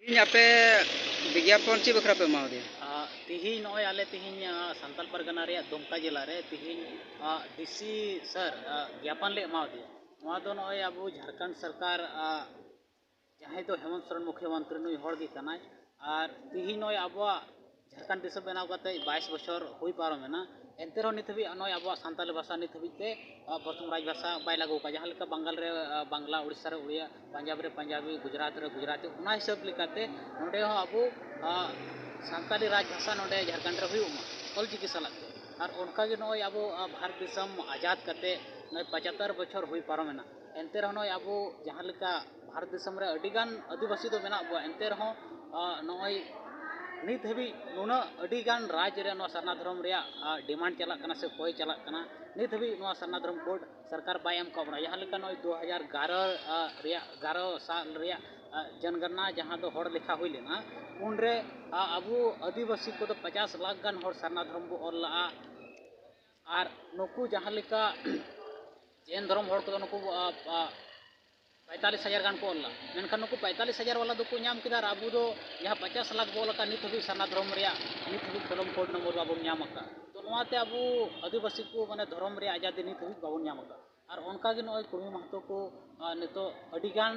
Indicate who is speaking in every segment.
Speaker 1: ᱤᱧ ᱟᱯᱮ विज्ञापन ᱪᱮᱫ ᱵᱟᱠᱷᱨᱟ ᱯᱮ ᱮᱢᱟᱣ ᱫᱮᱭᱟ?
Speaker 2: तिहिन नॉय आले तिहिन संताल परगना रे दुमका जिला रे तिहिन डीसी सर ज्ञापन ले एमाव दिया नॉय दो नॉय अब झारखंड सरकार जहाँ तो हेमंत सोरेन मुख्यमंत्री नुई हड़ गे कनाय और तिहिन नॉय अब झारखंड दिसम बनाव कते 22 बछर हुई पारमेना एनते रहो नित हबी नॉय अब संताली भाषा नित हबीते प्रथम राज भाषा बाय लागू का जहाँ लेका बंगाल रे बांग्ला उड़ीसा रे उड़िया पंजाब रे पंजाबी गुजरात रे गुजराती उना हिसाब लेकाते नोडे हो अब सानताली राज भाषा नोडे झारखंड रे हुई ऑलचिकी सालाते और उनका गे नॉय अब भारत दिसम आजाद कते नॉय 75 बछर हुई पारमेना एनते रहो नॉय अब जहाँ लेका भारत दिसम रे अडिगान आदिवासी दो मेना बो एनते रहो नॉय नित हबी नुना अडिगान राज्य रे नो सरना धर्म रे डिमांड चला कना से कोई चला कना नित हबी नो सरना धर्म कोड सरकार बाय एम कबना यहाँ लेका नॉय 2011 रे 11 साल रे जनगणना जहाँ दो हड़ लेखा हुई लेना उन रे अबू आदिवासी को तो 50 लाख गान हड़ सरना धर्म बो ऑल ला और नुकु जहाँ लेका जैन धर्म हड़ को नुकु 45,000 गान को ऑल मेनखान नुकु 45,000 वाला दो को नाम किदा अबू दो यहाँ 50 लाख बोल का नित हबी सरना धर्म रे नित हबी कलम कोड नंबर बाबू नाम का तो नोआते अबू आदिवासी को माने धर्म रे आजादी नित हबी बाबू नाम का और उनका गे नॉय कुर्मी महतो को नितो अडिगान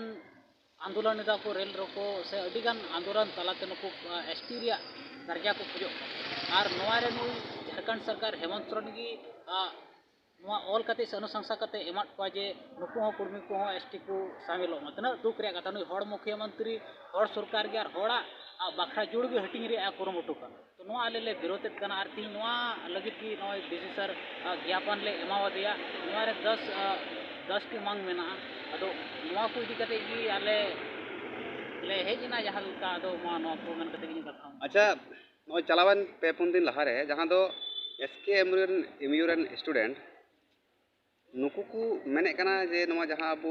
Speaker 2: आंदोलन दा को रेल रोको से अडिगान आंदोलन तलाते नुकु एसटी रे दर्जा को खोजो और नोआ रे नुई झारखंड सरकार हेमंत सोरेन की ऑल कते अनुशंसा कते एमात को जे नुकु हो कुर्मी को हो एसटी को शामिल हो तना दुख रे कथा नुई हड़ मुख्यमंत्री हड़ सरकार के और हड़ा बाखरा जुड़ के हटिंग रे कुरुमुटु का तो नोआ आले ले विरोधित कना और ती नोआ लगी की नोय डीसी सर ज्ञापन ले एमाव दिया नोआ रे 10 की मांग मेना अदो नोआ को इदी कते की आले ले हेजना जहां का अदो मा नोआ को मन कते की कथा
Speaker 1: अच्छा नॉय चलावन पे पुन दिन लहारे जहाँ दो एसके एमयूरन स्टूडेंट नुकु को मेने कना जे नोआ जहाँ अब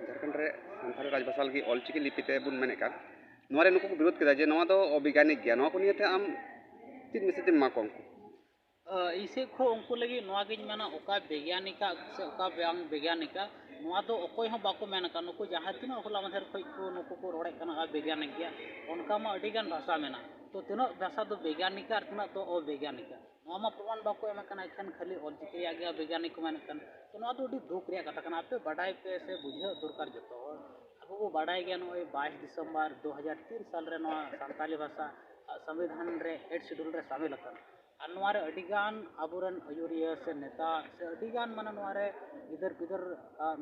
Speaker 1: झारखंड रे संथाली राजभाषा लगी ऑलचिकी लिपिते बुन मेने कान नोआ रे नुकु को विरोध केदा जे नोआ दो अवैज्ञानिक गया नोआ को नियते आम तीन मैसेज मा को
Speaker 2: इसे खो उनको लगी नोआ गिन मेना ओका वैज्ञानिक से ओका ब्यांग वैज्ञानिक नोआ दो ओकोय हो बाको मेना का नुकु जहाँ तीन होला मधर खई को नुकु को रोड़े कना वैज्ञानिक गया उनका मा अडिगान भाषा मेना तो तीनो भाषा दो वैज्ञानिक और तीनो तो अवैज्ञानिक नोआ मा प्रमाण बाको एम कना एखन खाली ऑलचिकी गया वैज्ञानिक को मेना कन तो नोआ दो डी दुख रे कथा कना आपे बाडाई पे से बुझे दरकार जतो अब को बाडाई गया नोय 22 दिसंबर 2003 साल रे नोआ संताली भाषा संविधान रे 8 शेड्यूल रे शामिल अकन और नोआरे अडिगान अबुरन अयुरिया से नेता से अडिगान माने नोआरे इधर पिधर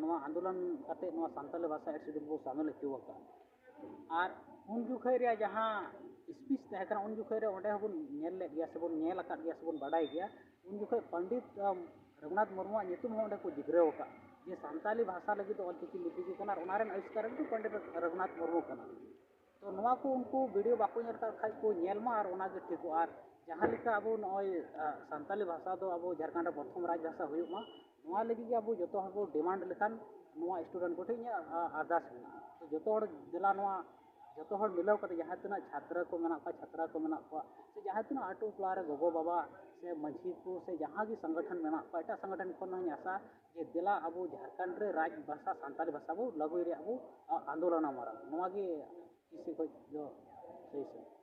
Speaker 2: नोआ आंदोलन कते नोआ संताली भाषा 8 शेड्यूल को शामिल किया और उन जुखे रे जहाँ स्पीच तहकना उन जुखे रे ओंडे हबुन नेल ले गया से बुन नेल अकाद गया से बुन बाडाई गया उन जुखे पंडित रघुनाथ मुर्मू नितुम हो ओंडे को जिगरेव का ये संताली भाषा लगी तो ऑलचिकी लिपि की कना ओनारेन आविष्कार तो पंडित रघुनाथ मुर्मू कना तो नोआ को उनको वीडियो बाको नेल का खाय को नेल मा और ओना गे ठीको और जहाँ लेका अब नॉय संताली भाषा दो अब झारखंड प्रथम राज भाषा हुआ नोआ लगी अब जो हर डिमांड लेखान नोआ स्टूडेंट को ठेन अरदास में तो जो जिला नोआ जो हर मिलाव करते जहाँ तना छात्र को मेना छात्रा को मेना से जहाँ तना आटो टोला रे गोगो बाबा से मझी को से जहाँ की संगठन मेना एटा संगठन को आशा जे दिला अब झारखंड रे राज भाषा संताली भाषा बो लगुई रे अब आंदोलन मारा नोआ गे किसी को जो सही से